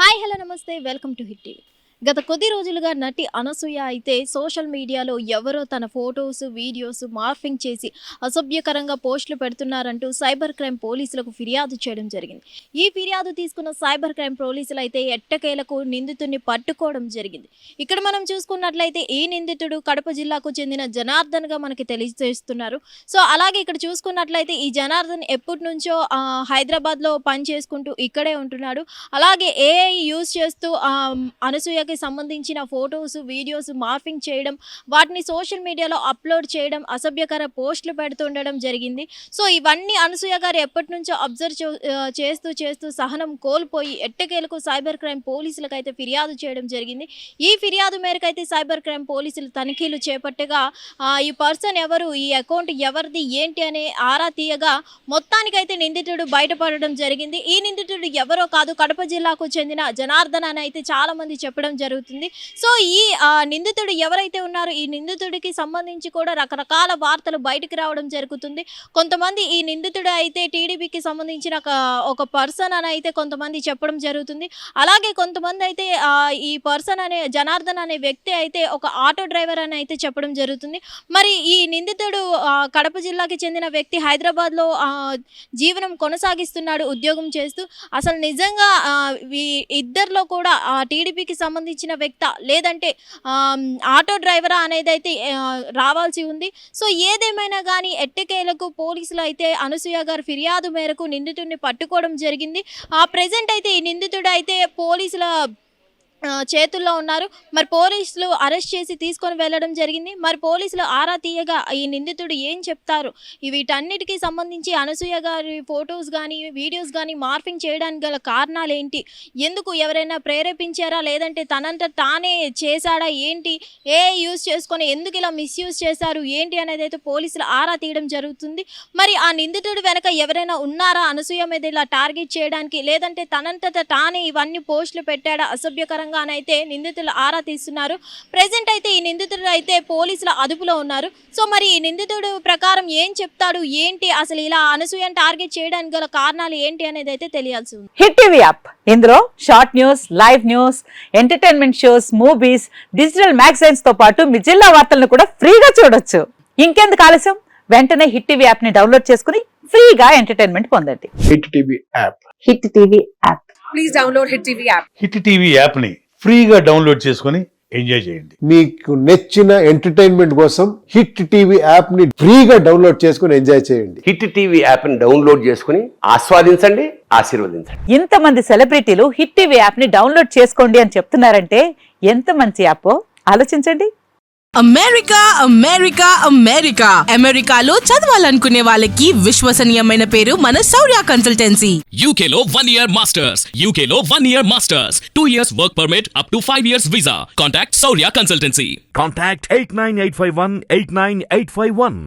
Hi hello నమస్తే welcome to hit TV. గత కొద్ది రోజులుగా నటి అనసూయ అయితే సోషల్ మీడియాలో ఎవరో తన ఫొటోస్ వీడియోస్ మార్ఫింగ్ చేసి అసభ్యకరంగా పోస్టులు పెడుతున్నారంటూ సైబర్ క్రైమ్ పోలీసులకు ఫిర్యాదు చేయడం జరిగింది. ఈ ఫిర్యాదు తీసుకున్న సైబర్ క్రైమ్ పోలీసులు అయితే ఎట్టకేలకు నిందితుడిని పట్టుకోవడం జరిగింది. ఇక్కడ మనం చూసుకున్నట్లయితే ఈ నిందితుడు కడప జిల్లాకు చెందిన జనార్దన్గా మనకి తెలియజేస్తున్నారు. సో అలాగే ఇక్కడ చూసుకున్నట్లయితే ఈ జనార్దన్ ఎప్పటి నుంచో హైదరాబాద్లో పని చేసుకుంటూ ఇక్కడే ఉంటున్నాడు. అలాగే ఏఐ యూజ్ చేస్తూ అనసూయ సంబంధించిన ఫొటోస్ వీడియోస్ మార్ఫింగ్ చేయడం, వాటిని సోషల్ మీడియాలో అప్లోడ్ చేయడం, అసభ్యకర పోస్టులు పెడుతుండడం జరిగింది. సో ఇవన్నీ అనసూయ గారు ఎప్పటి నుంచో అబ్జర్వ్ చేస్తూ సహనం కోల్పోయి ఎట్టకేలకు సైబర్ క్రైమ్ పోలీసులకు అయితే ఫిర్యాదు చేయడం జరిగింది. ఈ ఫిర్యాదు మేరకు అయితే సైబర్ క్రైమ్ పోలీసులు తనిఖీలు చేపట్టగా ఈ పర్సన్ ఎవరు, ఈ అకౌంట్ ఎవరిది ఏంటి అనే ఆరా తీయగా మొత్తానికైతే నిందితుడు బయటపడడం జరిగింది. ఈ నిందితుడు ఎవరో కాదు, కడప జిల్లాకు చెందిన జనార్దన్ అని అయితే చాలా మంది చెప్పడం జరుగుతుంది. సో ఈ నిందితుడు ఎవరైతే ఉన్నారో ఈ నిందితుడికి సంబంధించి కూడా రకరకాల వార్తలు బయటకు రావడం జరుగుతుంది. కొంతమంది ఈ నిందితుడు అయితే టీడీపీకి సంబంధించిన ఒక పర్సన్ అని అయితే కొంతమంది చెప్పడం జరుగుతుంది. అలాగే కొంతమంది అయితే ఈ పర్సన్ అనే జనార్దన్ అనే వ్యక్తి అయితే ఒక ఆటో డ్రైవర్ అని అయితే చెప్పడం జరుగుతుంది. మరి ఈ నిందితుడు కడప జిల్లాకి చెందిన వ్యక్తి హైదరాబాద్లో జీవనం కొనసాగిస్తున్నాడు ఉద్యోగం చేస్తూ. అసలు నిజంగా ఇద్దరిలో కూడా టీడీపీకి సంబంధించిన వ్యక్త లేదంటే ఆటో డ్రైవరా అనేది అయితే రావాల్సి ఉంది. సో ఏదేమైనా కానీ ఎట్టకేలకు పోలీసులు అయితే అనసూయ గారి ఫిర్యాదు మేరకు నిందితుడిని పట్టుకోవడం జరిగింది. ప్రెజెంట్ అయితే ఈ నిందితుడు అయితే పోలీసుల చేతుల్లో ఉన్నారు. మరి పోలీసులు అరెస్ట్ చేసి తీసుకొని వెళ్ళడం జరిగింది. మరి పోలీసులు ఆరా తీయగా ఈ నిందితుడు ఏం చెప్తారు, వీటన్నిటికీ సంబంధించి అనసూయ గారి ఫొటోస్ కానీ వీడియోస్ కానీ మార్ఫింగ్ చేయడానికి గల కారణాలు ఏంటి, ఎందుకు ఎవరైనా ప్రేరేపించారా లేదంటే తనంత తానే చేశాడా ఏంటి, యూజ్ చేసుకొని ఎందుకు ఇలా మిస్యూజ్ చేశారు ఏంటి అనేది అయితే పోలీసులు ఆరా తీయడం జరుగుతుంది. మరి ఆ నిందితుడు వెనక ఎవరైనా ఉన్నారా అనసూయ మీద ఇలా టార్గెట్ చేయడానికి, లేదంటే తనంతట తానే ఇవన్నీ పోస్టులు పెట్టాడా అసభ్యకరంగా అయితే నిందితులు ఆరా తీస్తున్నారు. ప్రెజెంట్ అయితే ఈ నిందితుడు అయితే పోలీసుల అదుపులో ఉన్నారు. సో మరి ఈ నిందితుడు ప్రకారం ఏం చెప్తాడు ఏంటి, అసలు ఇలా అనసూయను టార్గెట్ చేయడానికి గల కారణాలు ఏంటి అనేది అయితే తెలియాల్సి ఉంది. హిట్ టీవీ యాప్, ఇందులో short news, live news, entertainment shows, movies, digital magazines తో పాటు మీ జిల్లా వార్తలను కూడా ఫ్రీగా చూడొచ్చు. ఇంకెందుకు ఆలస్యం, వెంటనే హిట్ టీవీ యాప్ ని డౌన్లోడ్ చేసుకుని ఫ్రీగా ఎంటర్టైన్మెంట్ పొందండి. Hit TV app. Hit TV app. Please download hit TV app. Hit TV app ని ఫ్రీగా డౌన్లోడ్ చేసుకుని ఎంజాయ్ చేయండి. మీకు నచ్చిన ఎంటర్టైన్మెంట్ కోసం హిట్ టీవీ యాప్ ని ఫ్రీగా డౌన్లోడ్ చేసుకుని ఎంజాయ్ చేయండి. హిట్ టీవీ యాప్ ని డౌన్లోడ్ చేసుకుని ఆస్వాదించండి, ఆశీర్వదించండి. ఇంతమంది సెలబ్రిటీలు హిట్ టీవీ యాప్ ని డౌన్లోడ్ చేసుకోండి అని చెప్తున్నారంటే ఎంత మంచి యాప్ ఆలోచించండి. అమెరికా అమెరికా అమెరికా అమెరికాలో చదవాలనుకునే వాళ్ళకి విశ్వసనీయమైన పేరు మన శౌర్య కన్సల్టెన్సీ. UK లో 1 year masters, UK లో 1 year masters, 2 years work permit up to 5 years visa. Contact Saurya Consultancy. Contact 89851 89851.